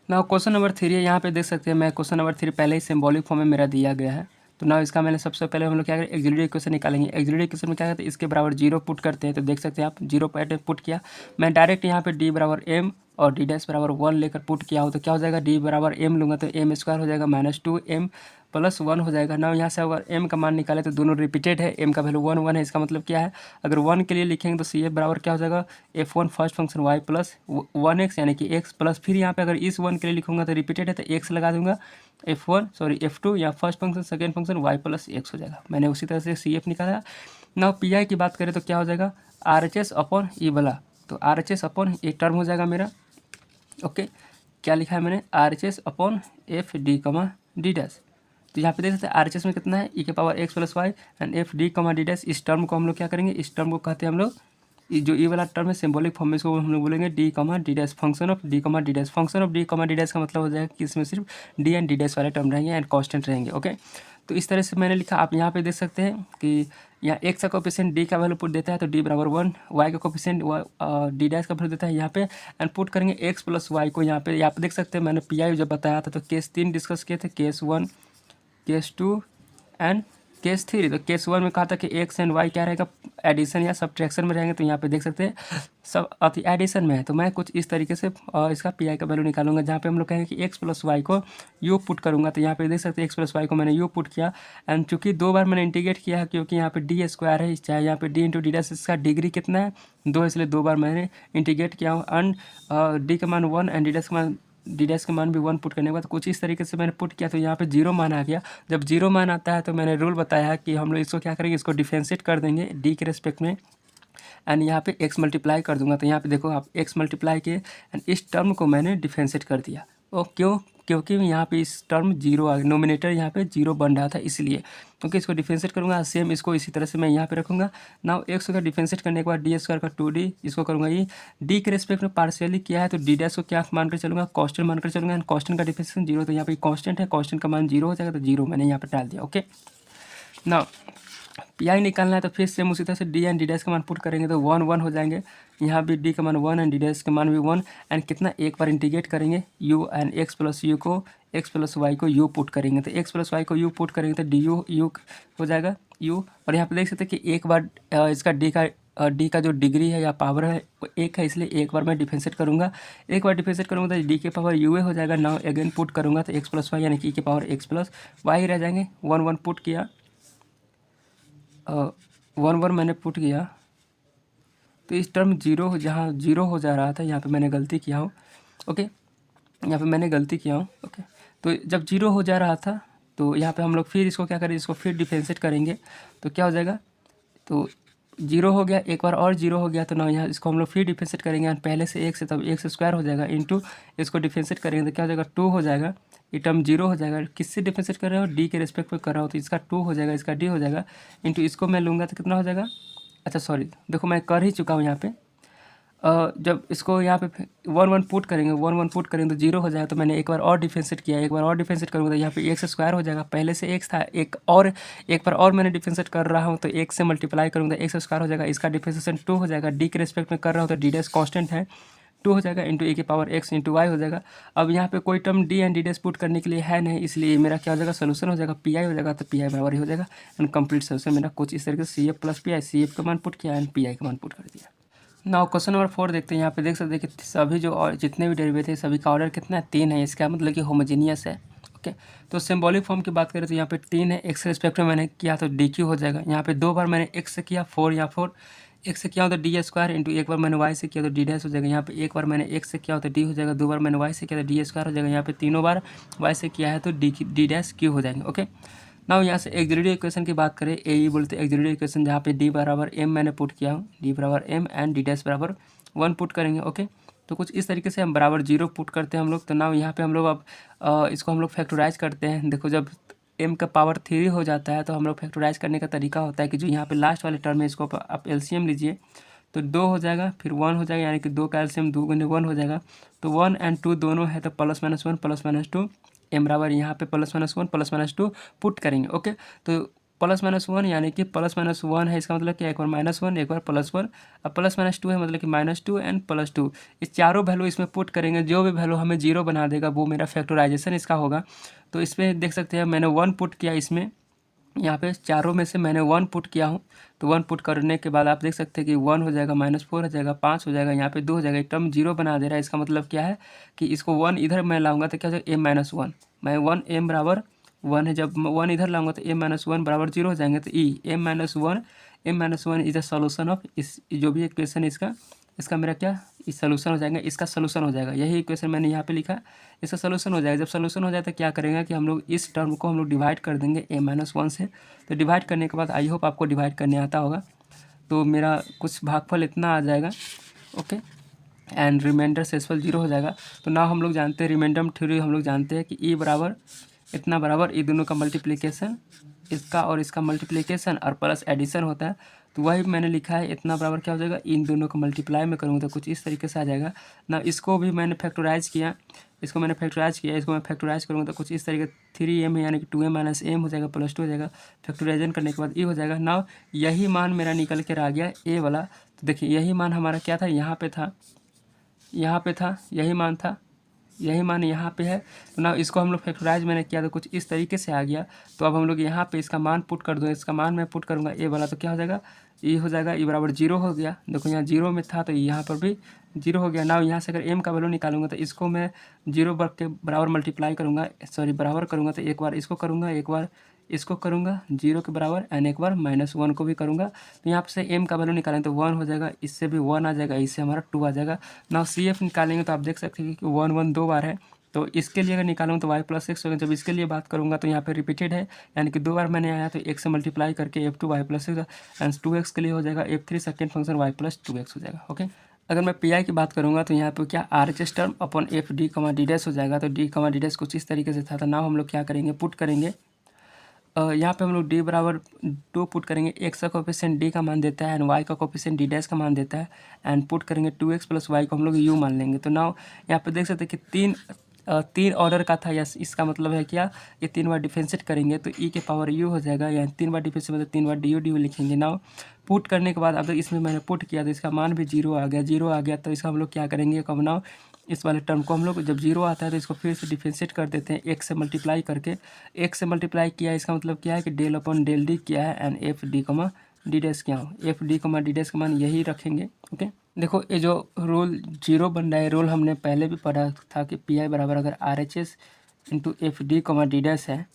ना question number 3 है, यहाँ पे देख सकते हैं मैं क्वेश्चन नंबर 3 पहले ही सिंबॉलिक फॉर्म में मेरा दिया गया है। तो ना इसका मैंने सबसे पहले हम लोग क्या करें, एक्सिलरी इक्वेशन निकालेंगे। एक्सिलरी इक्वेशन में क्या करते हैं, इसके बराबर जीरो पुट करते हैं। तो देख सकते हैं आप जीरो पॉइंट पुट किया, मैं डायरेक्ट यहाँ पे डी बराबर एम और डी डैश बराबर 1 लेकर पुट किया हूँ। तो क्या हो जाएगा, डी बराबर एम लूँगा तो एम स्क्वायर हो जाएगा माइनस 2m प्लस 1 हो जाएगा। ना यहाँ से अगर m का मान निकाले तो दोनों रिपीटेड है, m का वैल्यू 1 1 है। इसका मतलब क्या है, अगर 1 के लिए लिखेंगे तो सी एफ बराबर क्या हो जाएगा, f1 first function y plus 1x यानी कि x प्लस, फिर यहाँ पे अगर इस 1 के लिए लिखूंगा तो रिपीटेड है तो x लगा दूंगा, f2 या first function second function y plus x हो जाएगा। मैंने उसी तरह से सी एफ निकाला। ना पी आई की बात करें तो क्या हो जाएगा, आर एच एस अपॉन ई वाला, तो are H S upon a term हो जाएगा मेरा। ओके, क्या लिखा है मैंने, are H S upon F D comma D dash. तो यहाँ पे देख सकते हैं आर एच एस में कितना है, ई के power x plus y and f D comma D dash. इस टर्म को हम लोग क्या करेंगे, इस टर्म को कहते हैं हम लोग, जो ई वाला टर्म है सिंबॉलिक फॉर्म में, इसको हम लोग बोलेंगे D comma D dash, function of D comma D dash. Function of D comma D dash का मतलब हो जाएगा कि इसमें सिर्फ डी एंड डी डैश वाले टर्म रहेंगे एंड कांस्टेंट रहेंगे। ओके, तो इस तरह से मैंने लिखा। आप यहाँ पे देख सकते हैं कि यहाँ एक्स का कोफिशिएंट डी का वैल्यू पुट देता है तो डी बराबर 1, वाई का कोफिशिएंट डी डैश का वैल्यू देता है यहाँ पे, एंड पुट करेंगे एक्स प्लस वाई को यहाँ पे देख सकते हैं। मैंने पी आई जब बताया था तो केस 3 डिस्कस किए थे, केस 1, केस 2 एंड केस 3। तो केस 1 में कहा था कि एक्स एंड वाई क्या रहेगा, एडिशन या सब्ट्रैक्शन में रहेंगे। तो यहाँ पे देख सकते हैं सब अति एडिशन में है। तो मैं कुछ इस तरीके से इसका पी आई का वैल्यू निकालूंगा, जहाँ पे हम लोग कहेंगे कि एक्स प्लस वाई को यू पुट करूंगा। तो यहाँ पे देख सकते हैं एक्स प्लस वाई को मैंने यू पुट किया, एंड चूंकि 2 बार मैंने इंटीग्रेट किया है क्योंकि यहाँ पे डी स्क्वायर है, चाहे यहाँ पे डी इंटू डी डैश, इसका डिग्री कितना है 2, इसलिए 2 बार मैंने इंटीग्रेट किया हूँ। एंड डी का मान 1 एंड डी डैश का मान भी 1 पुट करने के बाद कुछ इस तरीके से मैंने पुट किया। तो यहाँ पे जीरो मान आ गया। जब जीरो मान आता है तो मैंने रूल बताया है कि हम लोग इसको क्या करेंगे, इसको डिफरेंशिएट कर देंगे डी के रेस्पेक्ट में, एंड यहाँ पे x मल्टीप्लाई कर दूंगा। तो यहाँ पे देखो आप x मल्टीप्लाई किए एंड इस टर्म को मैंने डिफरेंशिएट कर दिया। ओ क्यों, क्योंकि यहाँ पे इस टर्म जीरो आ गया, नोमिनेटर यहाँ पे जीरो बन रहा था इसलिए, क्योंकि इसको डिफरेंशिएट करूँगा। सेम इसको इसी तरह से मैं यहाँ पे रखूँगा। नाउ एक्स का डिफरेंशिएट करने के बाद डी स्क्वायर का 2d, इसको करूँगा ये डी के रेस्पेक्ट में पार्शियली किया है तो डी डैश को क्या मानकर चलूँगा, कॉन्स्टेंट मानकर चलूँगा, एंड कॉन्स्टेंट का डिफरेंशिएशन जीरो। तो यहाँ पे कॉन्स्टेंट है, कॉन्स्टेंट का मान जीरो हो जाएगा, तो जीरो मैंने यहाँ पर डाल दिया। ओके, नाउ पी आई निकालना है तो फिर सेम उसी तरह से डी एंड डी डैश का मान पुट करेंगे तो 1 1 हो जाएंगे। यहाँ भी डी का मान 1 एंड डी डैश का मान भी 1, एंड कितना एक बार इंटीग्रेट करेंगे you and x plus you को, एक्स प्लस वाई को यू पुट करेंगे। तो एक्स प्लस वाई को यू पुट करेंगे तो डी यू हो जाएगा यू। और यहाँ पे देख सकते हैं कि एक बार इसका डी का जो डिग्री है या पावर है वो 1 है, इसलिए एक बार मैं डिफरेंशिएट करूँगा। एक बार डिफरेंशिएट करूँगा तो डी के पावर यू हो जाएगा। नाउ अगेन पुट करूँगा तो एक्स प्लस वाई यानी कि के पावर एक्स प्लस वाई रह जाएंगे। 1 1 पुट किया, 1 1 मैंने पुट किया तो इस टर्म जीरो, जहाँ जीरो हो जा रहा था यहाँ पे मैंने गलती किया हूँ। ओके, यहाँ पे मैंने गलती किया हूँ। ओके, तो जब जीरो हो जा रहा था तो यहाँ पे हम लोग फिर इसको क्या करें, इसको फिर डिफरेंशिएट करेंगे तो क्या हो जाएगा, तो जीरो हो गया, एक बार और जीरो हो गया तो ना यहाँ इसको हम लोग फिर डिफरेंशिएट करेंगे, और पहले से एक से तब एक से स्क्वायर हो जाएगा इंटू इसको डिफरेंशिएट करेंगे तो क्या हो जाएगा 2 हो जाएगा। ये टर्म जीरो हो जाएगा, किससे डिफरेंशिएट कर रहे हो, डी के रेस्पेक्ट पे कर रहा हूँ तो इसका 2 हो जाएगा, इसका डी हो जाएगा इंटू इसको मैं लूँगा तो कितना हो जाएगा। अच्छा सॉरी, देखो मैं कर ही चुका हूँ यहाँ पे। जब इसको यहाँ पे 1 1 पुट करेंगे, 1 1 पुट करेंगे तो जीरो हो जाएगा। तो मैंने एक बार और डिफरेंशिएट किया, एक बार और डिफरेंशिएट करूँगा तो यहाँ पे एक्स स्क्वायर हो जाएगा, पहले से एक्स था, एक बार और मैंने डिफरेंशिएट कर रहा हूँ तो एक से मल्टीप्लाई करूँगा तो एक्स स्क्वायर हो जाएगा, इसका डिफरेंशिएशन 2 हो जाएगा। डी के रेस्पेक्ट में कर रहा हूँ तो डी डैश कॉन्स्टेंट है, 2 हो जाएगा इंटू ए के पावर एक्स इंटू वाई हो जाएगा। अब यहाँ पे कोई term D and D dash put करने के लिए है नहीं, इसलिए मेरा क्या हो जाएगा, सोल्यूशन हो जाएगा पी आई हो जाएगा। तो पी आई बराबर ही हो जाएगा एंड कंप्लीट सोल्यूशन मेरा कुछ इस तरीके से C F plus P I, C F का मान पुट किया एंड पी आई का मान पुट कर दिया। नाउ क्वेश्चन नंबर 4 देखते हैं। यहाँ पे देख सकते हैं कि सभी जो और जितने भी डेरिवेटिव थे सभी का ऑर्डर कितना है, 3 है। इसका मतलब कि होमोजीनियस है। ओके, तो सिंबॉलिक फॉर्म की बात करें तो यहाँ पे 3 है, एक्स रिस्पेक्ट में मैंने किया तो डी क्यू हो जाएगा। यहाँ पे 2 बार मैंने एक्स से किया 4, या 4 एक्स से किया हो तो डी स्क्वायर इंटू एक बार मैंने वाई से किया तो डी डैश हो जाएगा। यहाँ पे एक बार मैंने एक्स से किया हो तो डी हो जाएगा, 2 बार मैंने वाई से किया तो डी स्क्वायर हो जाएगा। यहाँ पे तीनों बार वाई से किया है तो डी डैश क्यू हो जाएंगे। ओके, नाउ यहाँ से एक्सिलरी इक्वेशन की बात करें, ए बोलते हैं एक्सिलरी इक्वेशन, जहाँ पे डी बराबर एम मैंने पुट किया हूँ, डी बराबर एम एंड डी डैश बराबर 1 पुट करेंगे। ओके, तो कुछ इस तरीके से हम बराबर 0 पुट करते हैं हम लोग। तो नाउ यहाँ पे हम लोग अब इसको हम लोग फैक्टराइज करते हैं। देखो जब m का पावर 3 हो जाता है तो हम लोग फैक्टराइज करने का तरीका होता है कि जो यहाँ पे लास्ट वाले टर्म है इसको आप एलसीएम लीजिए तो 2 हो जाएगा, फिर 1 हो जाएगा, यानी कि 2 का एलसीएम 2 गुने 1 हो जाएगा। तो 1 एंड 2 दोनों है तो plus minus 1 plus minus 2 m बराबर यहाँ पे plus minus 1 plus minus 2 put करेंगे। ओके, तो प्लस माइनस वन यानी कि प्लस माइनस वन है, इसका मतलब क्या, एक बार माइनस वन एक बार प्लस वन, अब प्लस माइनस टू है मतलब कि minus two and plus two. इस चारों वैल्यू इसमें पुट करेंगे, जो भी वैल्यू हमें जीरो बना देगा वो मेरा फैक्टराइजेशन इसका होगा। तो इसमें देख सकते हैं मैंने वन पुट किया, इसमें यहाँ पे चारों में से मैंने वन पुट किया हूँ। तो वन पुट करने के बाद आप देख सकते हैं कि वन हो जाएगा, माइनस फोर हो जाएगा, पाँच हो जाएगा, यहाँ पे दो हो जाएगा, एक टर्म जीरो बना दे रहा है। इसका मतलब क्या है कि इसको वन इधर मैं लाऊंगा तो क्या हो जाएगा, एम माइनस वन, मैं वन एम बराबर वन है, जब वन इधर लाऊंगा तो एम माइनस वन बराबर जीरो हो जाएंगे। तो e m minus one is the solution of इस जो भी इक्वेशन इसका इसका मेरा क्या इस सोल्यूशन हो जाएगा, इसका सोल्यूशन हो जाएगा। यही इक्वेशन मैंने यहाँ पे लिखा, इसका सोल्यूशन हो जाएगा। जब सोल्यूशन हो जाए तो क्या करेंगे कि हम लोग इस टर्म को हम लोग डिवाइड कर देंगे ए माइनस वन से। तो डिवाइड करने के बाद आई होप आपको डिवाइड करने आता होगा। तो मेरा कुछ भागफल इतना आ जाएगा, ओके, एंड रिमाइंडर शेषफल जीरो हो जाएगा। तो ना हम लोग जानते हैं रिमाइंडर थ्योरी, हम लोग जानते हैं कि ई बराबर इतना बराबर ये दोनों का मल्टीप्लिकेशन, इसका और इसका मल्टीप्लिकेशन और प्लस एडिशन होता है। तो वही मैंने लिखा है, इतना बराबर क्या हो जाएगा, इन दोनों को मल्टीप्लाई में करूँगा तो कुछ इस तरीके से आ जाएगा ना। इसको भी मैंने फैक्टराइज किया, इसको मैं फैक्टराइज करूँगा तो कुछ इस तरीके थ्री एम यानी कि टू एम माइनस एम हो जाएगा, प्लस टू हो जाएगा। फैक्टराइजन करने के बाद ये हो जाएगा ना। यही मान मेरा निकल कर आ गया ए वाला। तो देखिए यही मान हमारा क्या था, यहाँ पे था, यही मान था, यही मान यहाँ पे है। तो ना इसको हम लोग फैक्टराइज मैंने किया तो कुछ इस तरीके से आ गया। तो अब हम लोग यहाँ पे इसका मान पुट कर दो, इसका मान मैं पुट करूँगा ए वाला, तो क्या हो जाएगा, ये हो जाएगा, ये बराबर जीरो हो गया। देखो यहाँ जीरो में था तो यहाँ पर भी जीरो हो गया ना। यहाँ से अगर एम का वैल्यू निकालूंगा तो इसको मैं जीरो के बराबर मल्टीप्लाई करूँगा, बराबर करूँगा। तो एक बार इसको करूँगा, एक बार इसको करूँगा जीरो के बराबर, एंड एक बार माइनस वन को भी करूँगा। तो यहाँ से एम का वैल्यू निकालेंगे तो वन हो जाएगा, इससे भी वन आ जाएगा, इससे हमारा टू आ जाएगा ना। सी एफ निकालेंगे तो आप देख सकते हैं कि वन वन दो बार है। तो इसके लिए अगर निकालूँ तो वाई प्लस एक्स होगा। जब इसके लिए बात करूँगा तो यहाँ पे रिपीटेड है, यानी कि दो बार मैंने आया तो एक से मल्टीप्लाई करके f two y plus x and two x के लिए हो जाएगा f three second function y plus two x हो जाएगा, ओके। अगर मैं पी आई की बात करूँगा तो यहाँ पे क्या are H S term upon F D comma D dash हो जाएगा। तो डी कमा डी डैश कुछ इस तरीके से था। तो नाउ हम लोग क्या करेंगे, पुट करेंगे। यहाँ पे हम लोग डी बराबर टू पुट करेंगे, एक्स का कोफिशिएंट डी का मान देता है एंड वाई का कोफिशिएंट डी डैश का मान देता है, एंड पुट करेंगे टू एक्स प्लस वाई को हम लोग यू मान लेंगे। तो नाउ यहाँ पे देख सकते हैं कि तीन ऑर्डर का था, यस, इसका मतलब है क्या, ये तीन बार डिफरेंशिएट करेंगे तो ई के पावर यू हो जाएगा, या तीन बार डिफरेंशिएट मतलब तीन बार डी यू लिखेंगे। नाउ पुट करने के बाद अब इसमें मैंने पुट किया तो इसका मान भी जीरो आ गया। तो इसका हम लोग क्या करेंगे, कब नाउ इस वाले टर्म को हम लोग जब जीरो आता है तो इसको फिर से डिफरेंशिएट कर देते हैं एक से मल्टीप्लाई करके। एक से मल्टीप्लाई किया, इसका मतलब क्या है कि डेल अपॉन डेल डी किया है and f D comma D dash क्या हो, F D comma D dash का मान यही रखेंगे, ओके। देखो ये जो रूल जीरो बन रहा है, रूल हमने पहले भी पढ़ा था कि पी आई बराबर अगर are H S into F D comma D dash है,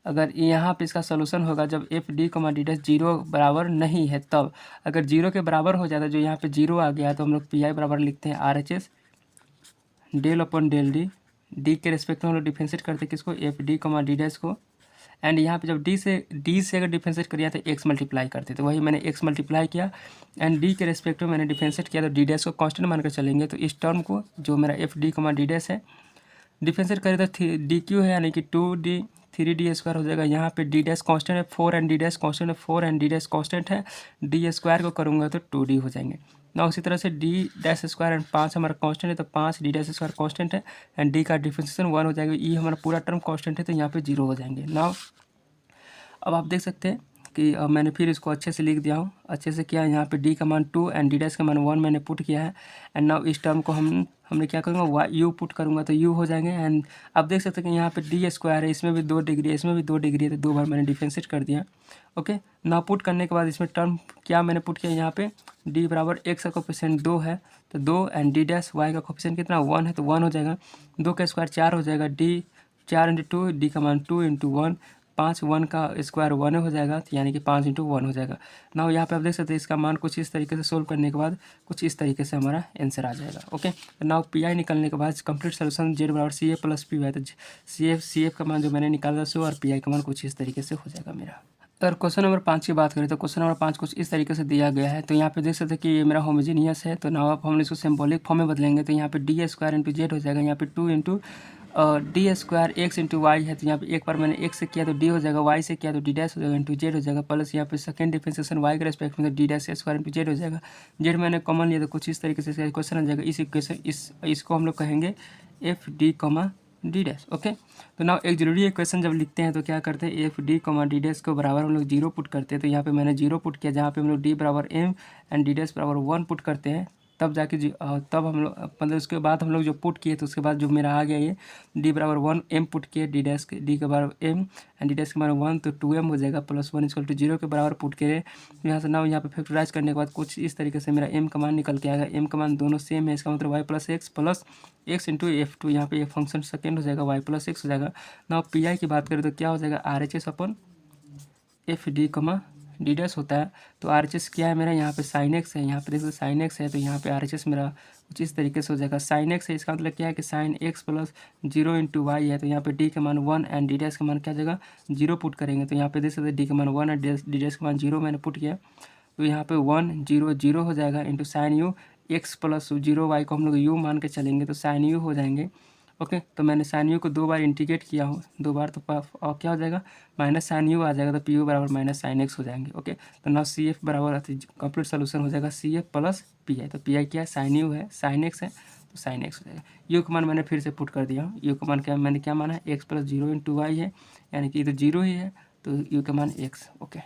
अगर यहाँ पे इसका सोल्यूशन होगा जब F D comma D dash zero बराबर नहीं है तब। अगर जीरो के बराबर हो जाता है, जो यहाँ पे जीरो आ गया है, तो हम लोग पी आई बराबर लिखते हैं R H S del upon del D, D के रेस्पेक्ट में हम लोग डिफरेंशिएट करते हैं किसको, f D comma D dash को। एंड यहाँ पे जब डी से अगर डिफरेंशिएट करिए तो एक्स मल्टीप्लाई करते, तो वही मैंने एक्स मल्टीप्लाई किया एंड डी के रेस्पेक्ट में मैंने डिफरेंशिएट किया। तो डी डैश को कांस्टेंट मानकर चलेंगे। तो इस टर्म को जो मेरा F D comma D dash है डिफरेंशिएट करें तो डी क्यू है, यानी कि two D three D square हो जाएगा। यहाँ पे डी डैश कांस्टेंट है four and D dash constant है four and D dash constant है, डी स्क्वायर को करूँगा तो टू डी हो जाएंगे ना। उसी तरह से डी डैश स्क्वायर एंड पाँच हमारा कांस्टेंट है, तो पाँच डी डैश स्क्वायर कांस्टेंट है एंड डी का डिफरेंशिएशन वन हो जाएगा। ई हमारा पूरा टर्म कांस्टेंट है तो यहाँ पे जीरो हो जाएंगे ना। अब आप देख सकते हैं कि मैंने फिर इसको अच्छे से लिख दिया हूँ, अच्छे से किया। यहाँ पे डी का मान टू एंड डी डैश का मान वन मैंने पुट किया है। एंड नाउ इस टर्म को हमने क्या करूँगा, वाई यू पुट करूँगा तो यू हो जाएंगे। एंड आप देख सकते हैं कि यहाँ पे डी स्क्वायर है, इसमें भी 2 डिग्री है, इसमें भी 2 डिग्री है, तो दो बार मैंने डिफरेंशिएट कर दिया, ओके। नाउ पुट करने के बाद इसमें टर्म क्या मैंने पुट किया, यहाँ पे डी बराबर एक्स का कोफिशिएंट 2 है तो 2 एंड डी डैश वाई का कोफिशिएंट कितना 1 है तो 1 हो जाएगा। 2 का स्क्वायर 4 हो जाएगा, डी 4 इंटू टू, डी का मान 2 इंटू 1, 5 1 का स्क्वायर 1 हो जाएगा, तो यानी कि 5 इंटू 1 हो जाएगा। ना यहाँ पे आप देख सकते हैं इसका मान कुछ इस तरीके से सोल्व करने के बाद कुछ इस तरीके से हमारा आंसर आ जाएगा, ओके। नाउ पी आई निकलने के बाद कंप्लीट सोल्यूशन जेड बराबर सी ए प्लस पी वाई, तो सी एफ का मान जो मैंने निकाला सो और पी आई का मान कुछ इस तरीके से हो जाएगा मेरा। अगर क्वेश्चन नंबर 5 की बात करें तो क्वेश्चन नंबर 5 कुछ इस तरीके से दिया गया है। तो यहाँ पे देख सकते हैं कि ये मेरा होमोजीनियस है, तो नाउ आप हम इसको सिंबॉलिक फॉर्म में बदलेंगे। तो यहाँ पे डी स्क्वायर इंटू जेड हो जाएगा, यहाँ पे 2 into D square x into y है, तो यहाँ पे एक बार मैंने एक्स से किया तो डी हो जाएगा, वाई से किया तो डी डैश हो जाएगा इंटू जेड हो जाएगा, प्लस यहाँ पे सेकंड डिफरेंशिएशन वाई के रेस्पेक्ट में तो D dash square into Z हो जाएगा। जेड मैंने कॉमन लिया तो कुछ इस तरीके से क्वेश्चन आ जाएगा। इस इक्वेशन इसको हम लोग कहेंगे F D comma D dash. Okay, तो नाउ एक्सिलरी इक्वेशन जब लिखते हैं तो क्या करते हैं, F D comma D dash को बराबर हम लोग जीरो पुट करते हैं। तो यहाँ पे मैंने जीरो पुट किया, जहाँ पे हम लोग डी बराबर एम एंड डी डैश बराबर 1 पुट करते हैं, तब जाके तब हम लोग मतलब उसके बाद हम लोग जो पुट किए तो उसके बाद जो मेरा आ गया ये डी बराबर 1 एम पुट किए, डी डैश के डी के बराबर एम एंड डी डैश के बराबर 1, तो 2m हो जाएगा प्लस 1 इक्वल टू 0 के बराबर पुट किए। यहाँ से नाउ यहाँ पे फैक्टराइज करने के बाद कुछ इस तरीके से मेरा m का मान निकल के आएगा। m का मान दोनों सेम है, इसका मतलब y plus x into F2, यहाँ पे ये फंक्शन सेकेंड हो जाएगा, y प्लस एक्स हो जाएगा। नाउ पी की बात करें तो क्या हो जाएगा, RHS अपन F D comma D dash होता है। तो RHS क्या है मेरा, यहाँ पे साइन एक्स है, यहाँ पे देखो साइन एक्स है, तो यहाँ पे RHS मेरा कुछ इस तरीके से हो जाएगा। साइन एक्स है, इसका मतलब क्या है कि sine x plus 0 into y है, तो यहाँ पे डी का मान 1 एंड डी डैश का मान क्या जगह 0 पुट करेंगे। तो यहाँ पे देख सकते डी का मान 1 और डी डैश का मान 0 मैंने पुट किया, तो यहाँ पे 1 0 0 हो जाएगा into sine u x plus 0 y को हम लोग यू मान के चलेंगे तो साइन यू हो जाएंगे। ओके, तो मैंने साइन यू को 2 बार इंटीग्रेट किया हूँ, 2 बार, तो और क्या हो जाएगा माइनस साइन यू आ जाएगा, तो पी यू बराबर माइनस साइन एक्स हो जाएंगे। ओके, तो ना सी एफ बराबर कंप्लीट सोल्यूशन हो जाएगा C F plus P I. तो पी आई क्या है, साइन यू है, साइन एक्स है, तो साइन एक्स हो जाएगा। यू का मान मैंने फिर से पुट कर दिया हूँ, यू का मान क्या मैंने क्या माना है, एक्स प्लस 0 इंटू वाई है, यानी कि ये तो 0 ही है, तो यू का मान एक्स। ओके।